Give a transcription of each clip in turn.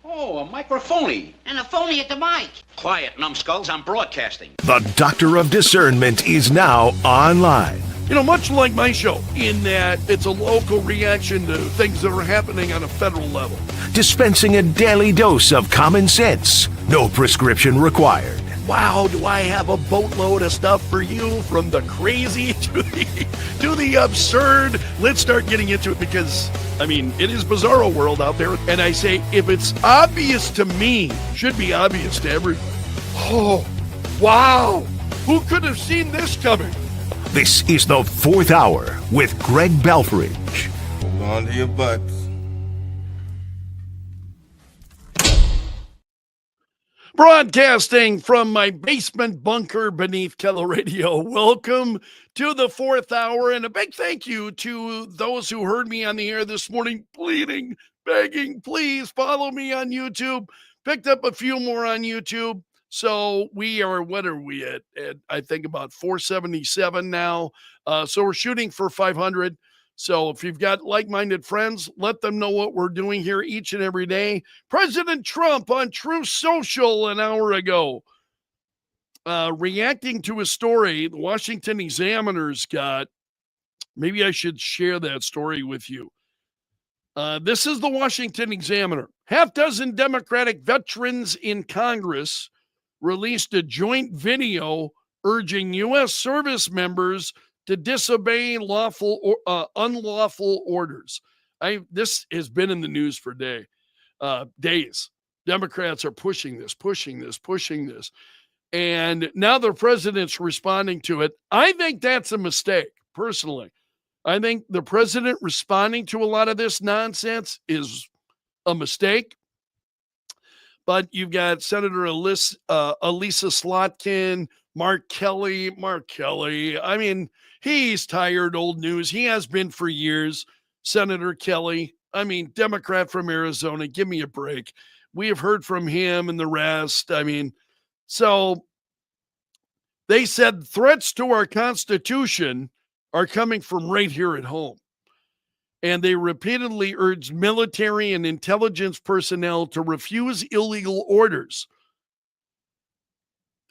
Oh, a microphony. And a phony at the mic. Quiet, numbskulls, I'm broadcasting. The Doctor of Discernment is now online. You know, much like my show, in that it's a local reaction to things that are happening on a federal level. Dispensing a daily dose of common sense. No prescription required. Wow, do I have a boatload of stuff for you, from the crazy to the absurd. Let's start getting into it because, I mean, it is bizarro world out there. And I say, if it's obvious to me, should be obvious to everyone. Oh, wow. Who could have seen this coming? This is the Fourth Hour with Greg Belfrage. Hold on to your butts. Broadcasting from my basement bunker beneath Keller Radio. Welcome to the Fourth Hour, and a big thank you to those who heard me on the air this morning, pleading, begging, please follow me on YouTube. Picked up a few more on YouTube. So we are, what are we at I think about 477 now. So we're shooting for 500. So if you've got like-minded friends, let them know what we're doing here each and every day. President Trump on Truth Social an hour ago, reacting to a story the Washington Examiner's got. Maybe I should share that story with you. This is the Washington Examiner. Half dozen Democratic veterans in Congress released a joint video urging U.S. service members to disobey unlawful orders. This has been in the news for days. Democrats are pushing this. And now the president's responding to it. I think that's a mistake, personally. I think the president responding to a lot of this nonsense is a mistake. But you've got Senator Elisa Slotkin, Mark Kelly. I mean, he's tired, old news. He has been for years. Senator Kelly, I mean, Democrat from Arizona, give me a break. We have heard from him and the rest. I mean, so they said threats to our Constitution are coming from right here at home. And they repeatedly urged military and intelligence personnel to refuse illegal orders.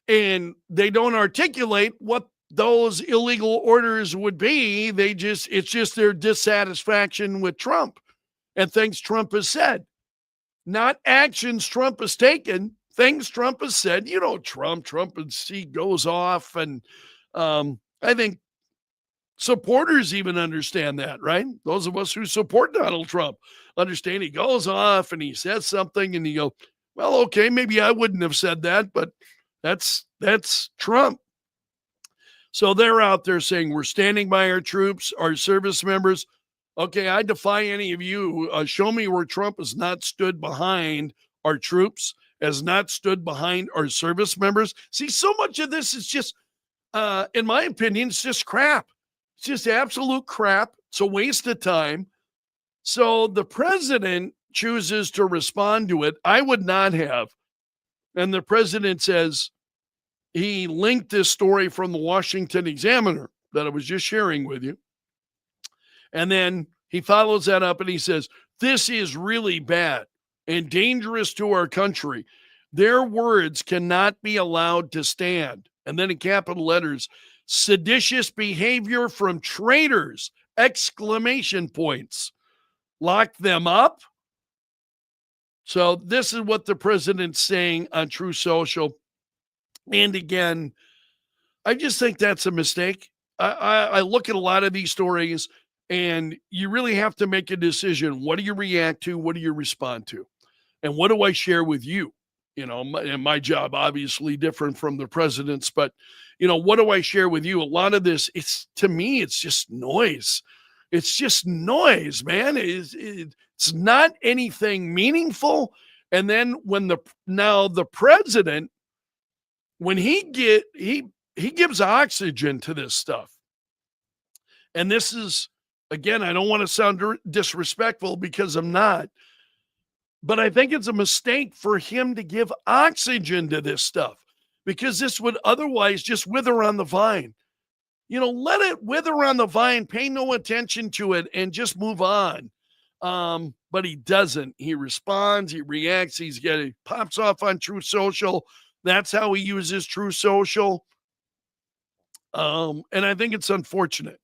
And they don't articulate what those illegal orders would be. It's just their dissatisfaction with Trump and things Trump has said. Not actions Trump has taken, things Trump has said. You know, Trump he goes off, and I think supporters even understand that, right? Those of us who support Donald Trump understand he goes off and he says something and you go, well, okay, maybe I wouldn't have said that, but that's Trump. So they're out there saying we're standing by our troops, our service members. Okay, I defy any of you. Show me where Trump has not stood behind our troops, has not stood behind our service members. See, so much of this is just, in my opinion, it's just crap. It's just absolute crap. It's a waste of time. So the president chooses to respond to it. I would not have. And the president says he linked this story from the Washington Examiner that I was just sharing with you. And then he follows that up and he says, this is really bad and dangerous to our country. Their words cannot be allowed to stand. And then in capital letters, seditious behavior from traitors, exclamation points. Lock them up. So this is what the president's saying on True Social. And again, I just think that's a mistake. I look at a lot of these stories and you really have to make a decision. What do you react to? What do you respond to? And what do I share with you? You know, and my job obviously different from the president's, but you know, what do I share with you? A lot of this, to me, it's just noise. It's just noise, man. It's not anything meaningful. And then when the president, when he gives oxygen to this stuff. And this is, again, I don't want to sound disrespectful because I'm not, but I think it's a mistake for him to give oxygen to this stuff, because this would otherwise just wither on the vine. You know, let it wither on the vine, pay no attention to it, and just move on. But he doesn't. He responds, he reacts, he pops off on True Social. That's how he uses True Social. And I think it's unfortunate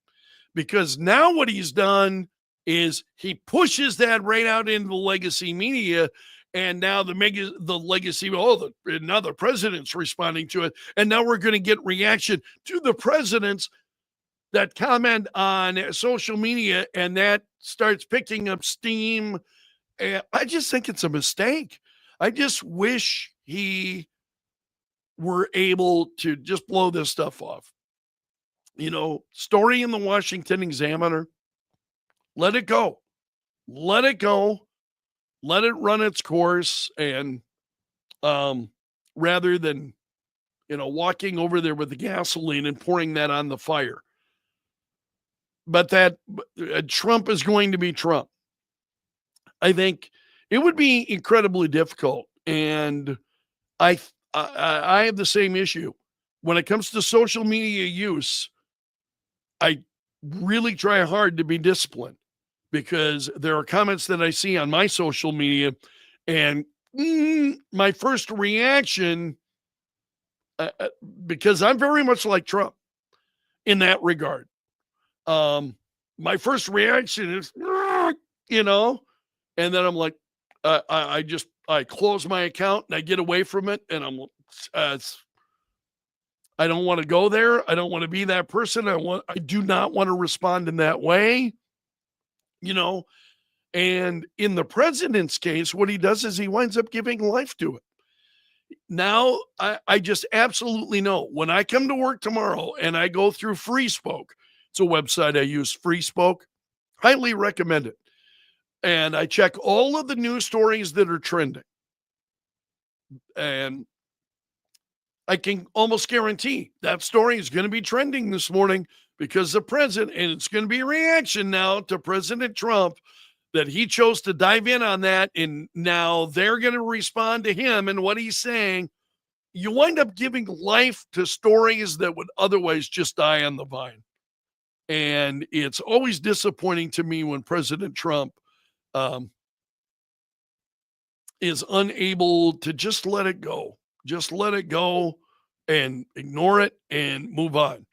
because now what he's done is he pushes that right out into the legacy media. And now the legacy, now the president's responding to it. And now we're going to get reaction to the president's that comment on social media, and that starts picking up steam. And I just think it's a mistake. I just wish he were able to just blow this stuff off. Story in the Washington Examiner. Let it go. Let it go. Let it run its course. And rather than, walking over there with the gasoline and pouring that on the fire. But that Trump is going to be Trump. I think it would be incredibly difficult. And I have the same issue. When it comes to social media use, I really try hard to be disciplined because there are comments that I see on my social media and my first reaction, because I'm very much like Trump in that regard. My first reaction is, and then I'm like, I close my account and I get away from it. And I don't want to go there. I don't want to be that person. I do not want to respond in that way, and in the president's case, what he does is he winds up giving life to it. Now, I just absolutely know when I come to work tomorrow and I go through Free Spoke, it's a website I use, Free Spoke, highly recommend it. And I check all of the news stories that are trending. And I can almost guarantee that story is going to be trending this morning because the president, and it's going to be a reaction now to President Trump that he chose to dive in on that. And now they're going to respond to him and what he's saying. You wind up giving life to stories that would otherwise just die on the vine. And it's always disappointing to me when President Trump is unable to just let it go. Just let it go and ignore it and move on.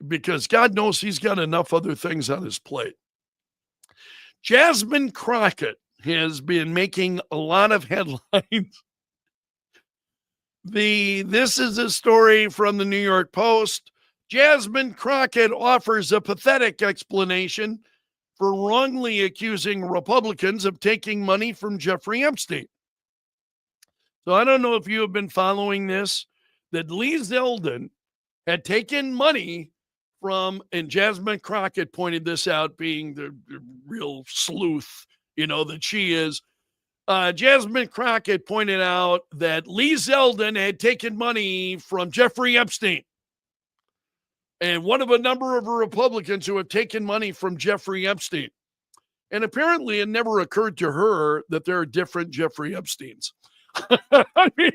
Because God knows he's got enough other things on his plate. Jasmine Crockett has been making a lot of headlines. This is a story from the New York Post. Jasmine Crockett offers a pathetic explanation for wrongly accusing Republicans of taking money from Jeffrey Epstein. So I don't know if you have been following this, that Lee Zeldin had taken money from, and Jasmine Crockett pointed this out, being the real sleuth, that she is. Jasmine Crockett pointed out that Lee Zeldin had taken money from Jeffrey Epstein. And one of a number of Republicans who have taken money from Jeffrey Epstein. And apparently it never occurred to her that there are different Jeffrey Epsteins. I mean,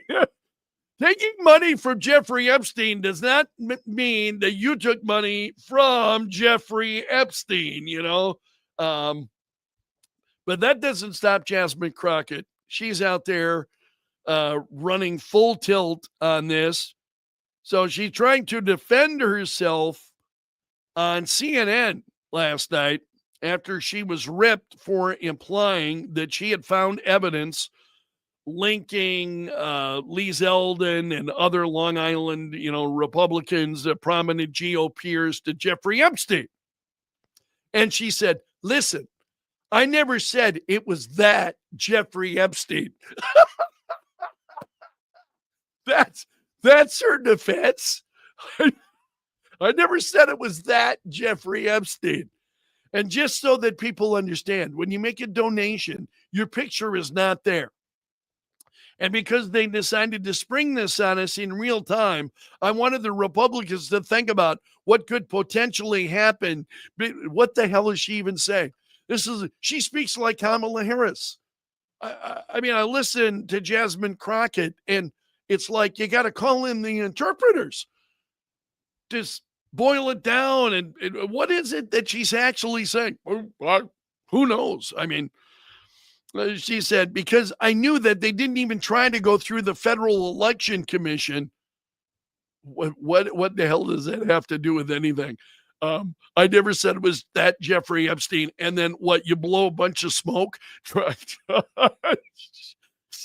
taking money from Jeffrey Epstein does not mean that you took money from Jeffrey Epstein, But that doesn't stop Jasmine Crockett. She's out there running full tilt on this. So she's trying to defend herself on CNN last night after she was ripped for implying that she had found evidence linking Lee Zeldin and other Long Island, Republicans, prominent GOPers to Jeffrey Epstein. And she said, listen, I never said it was that Jeffrey Epstein. That's her defense. I never said it was that Jeffrey Epstein. And just so that people understand, when you make a donation, your picture is not there. And because they decided to spring this on us in real time, I wanted the Republicans to think about what could potentially happen. What the hell is she even saying? She speaks like Kamala Harris. I mean, I listen to Jasmine Crockett, and it's like you got to call in the interpreters. Just boil it down. And what is it that she's actually saying? Who knows? I mean, she said, because I knew that they didn't even try to go through the Federal Election Commission. What the hell does that have to do with anything? I never said it was that Jeffrey Epstein. And then what? You blow a bunch of smoke? It's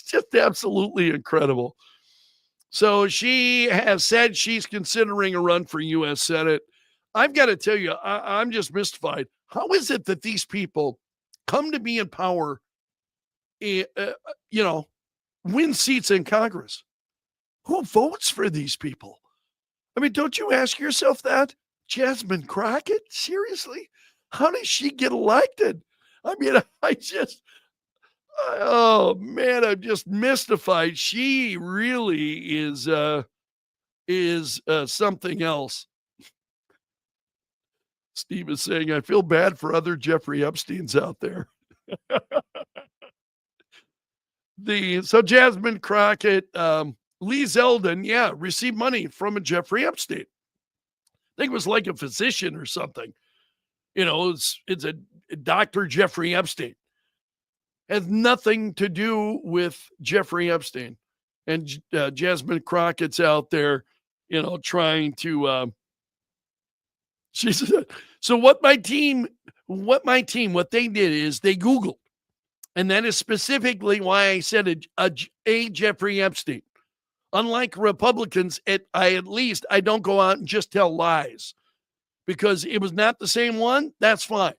just absolutely incredible. So she has said she's considering a run for U.S. Senate. I've got to tell you, I'm just mystified. How is it that these people come to be in power, win seats in Congress? Who votes for these people? I mean, don't you ask yourself that? Jasmine Crockett? Seriously? How did she get elected? I mean, oh man, I'm just mystified. She really is something else. Steve is saying, I feel bad for other Jeffrey Epsteins out there. So Jasmine Crockett, Lee Zeldin, received money from a Jeffrey Epstein. I think it was like a physician or something. It's a Dr. Jeffrey Epstein. Has nothing to do with Jeffrey Epstein. And Jasmine Crockett's out there, trying to. She said, so what they did is they Googled. And that is specifically why I said a Jeffrey Epstein. Unlike Republicans, I don't go out and just tell lies, because it was not the same one. That's fine.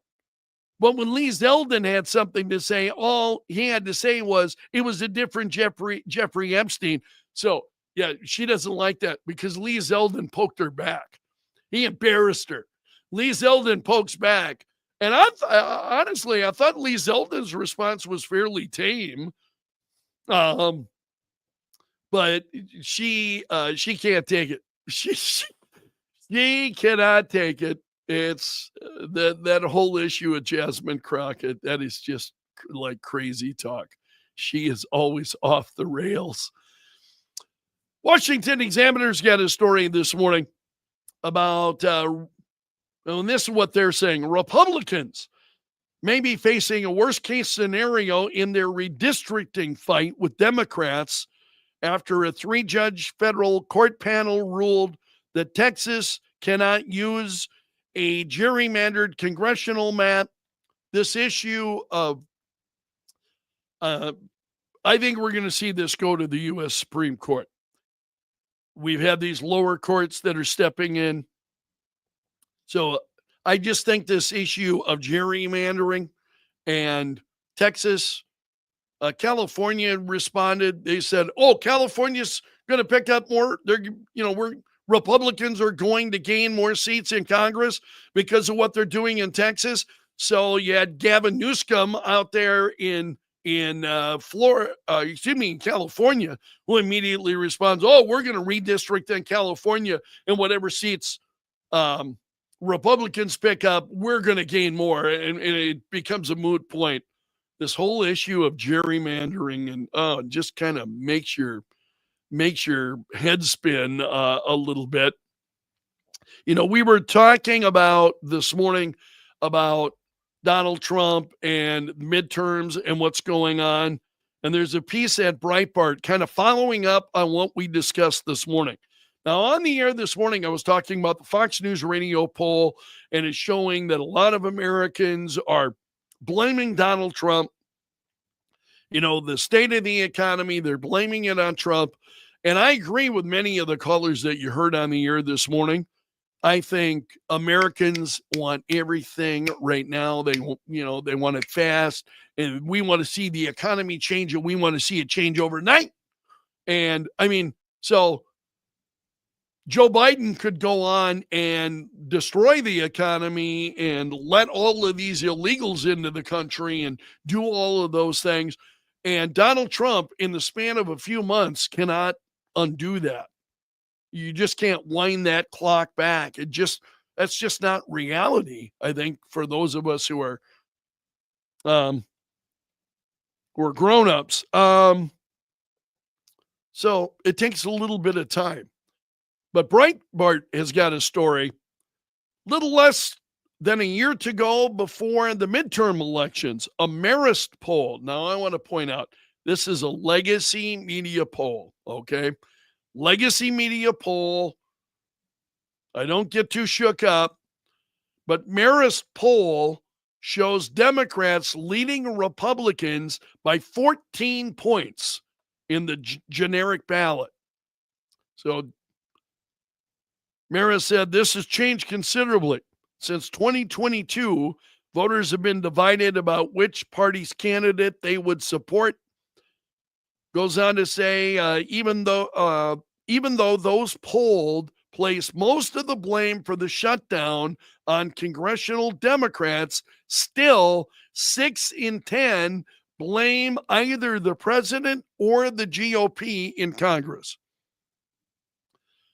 But when Lee Zeldin had something to say, all he had to say was it was a different Jeffrey Epstein. So yeah, she doesn't like that because Lee Zeldin poked her back. He embarrassed her. Lee Zeldin pokes back. And honestly, I thought Lee Zeldin's response was fairly tame. But she can't take it. She cannot take it. It's that whole issue of Jasmine Crockett. That is just like crazy talk. She is always off the rails. Washington Examiner's got a story this morning about, and this is what they're saying. Republicans may be facing a worst case scenario in their redistricting fight with Democrats after a 3-judge federal court panel ruled that Texas cannot use a gerrymandered congressional map. This issue of, I think we're going to see this go to the U.S. Supreme Court. We've had these lower courts that are stepping in. So I just think this issue of gerrymandering and Texas, California responded. They said, "Oh, California's going to pick up more. Republicans are going to gain more seats in Congress because of what they're doing in Texas." So you had Gavin Newsom out there in California, who immediately responds, "Oh, we're going to redistrict in California, and whatever seats Republicans pick up, we're going to gain more," and it becomes a moot point. This whole issue of gerrymandering and just kind of makes your head spin a little bit. We were talking about this morning about Donald Trump and midterms and what's going on. And there's a piece at Breitbart kind of following up on what we discussed this morning. Now, on the air this morning, I was talking about the Fox News radio poll, and it's showing that a lot of Americans are blaming Donald Trump. The state of the economy, they're blaming it on Trump. And I agree with many of the callers that you heard on the air this morning. I think Americans want everything right now. They want it fast, and we want to see the economy change, and we want to see it change overnight. And I mean, so Joe Biden could go on and destroy the economy and let all of these illegals into the country and do all of those things. And Donald Trump, in the span of a few months, cannot undo that. You just can't wind that clock back. That's just not reality, I think, for those of us who are grown-ups. So it takes a little bit of time. But Breitbart has got a story, little less then a year to go before the midterm elections, a Marist poll. Now, I want to point out, this is a legacy media poll, okay? Legacy media poll. I don't get too shook up, but Marist poll shows Democrats leading Republicans by 14 points in the generic ballot. So Marist said this has changed considerably. Since 2022, voters have been divided about which party's candidate they would support. Goes on to say, even though those polled place most of the blame for the shutdown on congressional Democrats, still 6 in 10 blame either the president or the GOP in Congress.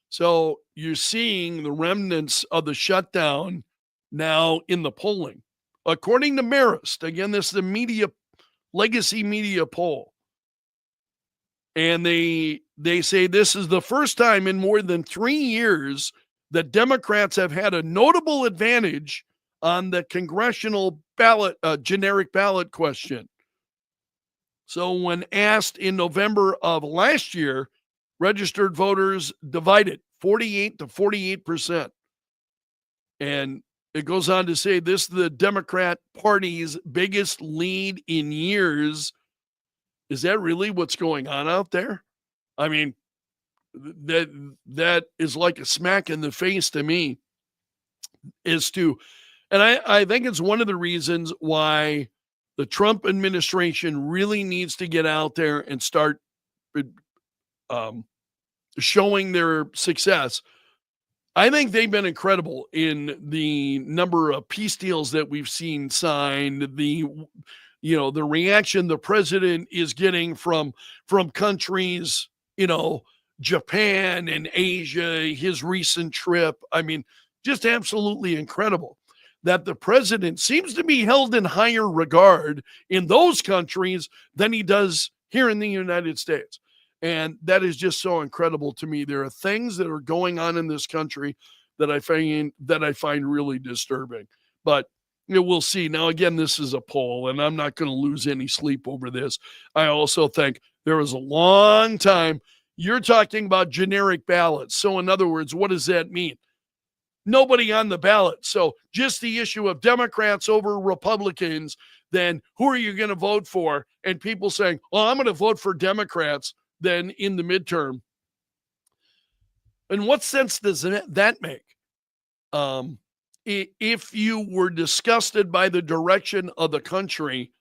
So you're seeing the remnants of the shutdown now in the polling. According to Marist, again, this is the legacy media poll. And they say this is the first time in more than 3 years that Democrats have had a notable advantage on the congressional ballot, generic ballot question. So when asked in November of last year, registered voters divided 48 to 48%. And it goes on to say this is the Democrat Party's biggest lead in years. Is that really what's going on out there? I mean, that is like a smack in the face to me. And I think it's one of the reasons why the Trump administration really needs to get out there and start showing their success. I think they've been incredible in the number of peace deals that we've seen signed, the reaction the president is getting from countries, Japan and Asia, his recent trip. I mean, just absolutely incredible that the president seems to be held in higher regard in those countries than he does here in the United States. And that is just so incredible to me. There are things that are going on in this country that I find really disturbing. But we'll see. Now, again, this is a poll, and I'm not going to lose any sleep over this. I also think there was a long time. You're talking about generic ballots. So, in other words, what does that mean? Nobody on the ballot. So, just the issue of Democrats over Republicans, then who are you going to vote for? And people saying, well, I'm going to vote for Democrats then in the midterm. And what sense does that make? If you were disgusted by the direction of the country,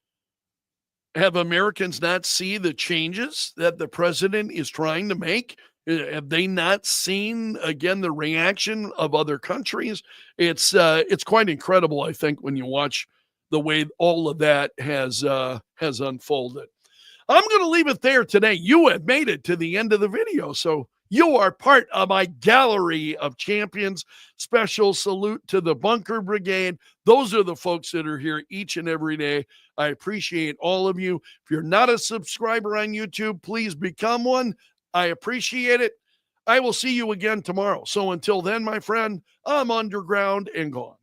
have Americans not see the changes that the president is trying to make? Have they not seen, again, the reaction of other countries? It's quite incredible, I think, when you watch the way all of that has unfolded. I'm going to leave it there today. You have made it to the end of the video, so you are part of my gallery of champions. Special salute to the Bunker Brigade. Those are the folks that are here each and every day. I appreciate all of you. If you're not a subscriber on YouTube, please become one. I appreciate it. I will see you again tomorrow. So until then, my friend, I'm underground and gone.